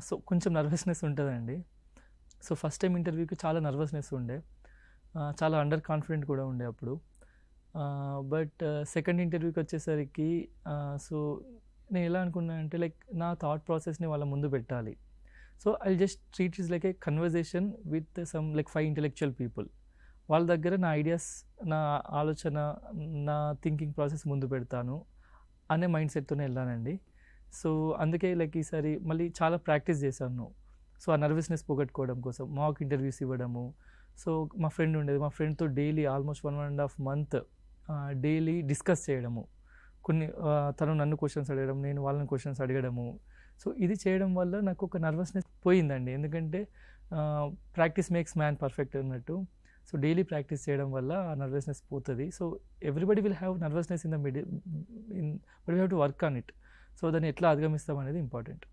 So కొంచెం nervousness ఉంటదండి. So first time ఇంటర్వ్యూకి చాలా నర్వస్‌నెస్ ఉండే. చాలా అండర్ కాన్ఫిడెంట్ కూడా ఉండే అప్పుడు. బట్ సెకండ్ ఇంటర్వ్యూకొచ్చేసరికి సో నేనెలా అనుకున్నా అంటే లైక్ నా థాట్ ప్రాసెస్‌ని వాళ్ళ ముందు పెట్టాలి. So I'll just treat it like A conversation with some like 5 intellectual people. వాళ్ళ దగ్గర నా ఐడియాస్, నా ఆలోచన, నా థింకింగ్ ప్రాసెస్ ముందు పెడతాను అనే మైండ్ సెట్‌తోనే ఎళ్ళానండి. సో అందుకే లైక్ ఈసారి మళ్ళీ చాలా ప్రాక్టీస్ చేశాను. సో ఆ నర్వస్‌నెస్ పోగొట్టుకోవడం కోసం మాక్ ఇంటర్వ్యూస్ ఇవ్వడము. సో మా ఫ్రెండ్ ఉండేది. మా ఫ్రెండ్‌తో daily almost 1 ½ month daily discuss చేయడము. కొన్ని తను నన్ను క్వెషన్స్ అడగడం, నేను వాళ్ళని క్వెషన్స్ అడగడము. సో ఇది చేయడం వల్ల నాకు ఒక నర్వస్‌నెస్ పోయిందండి. ఎందుకంటే ప్రాక్టీస్ మేక్స్ మ్యాన్ పర్ఫెక్ట్ అన్నట్టు. సో డైలీ ప్రాక్టీస్ చేయడం వల్ల ఆ నర్వస్‌నెస్ పోతది. So everybody will have nervousness in the but we have to work on it. So దాన్ని ఎట్లా అధిగమిస్తాం అనేది ఇంపార్టెంట్.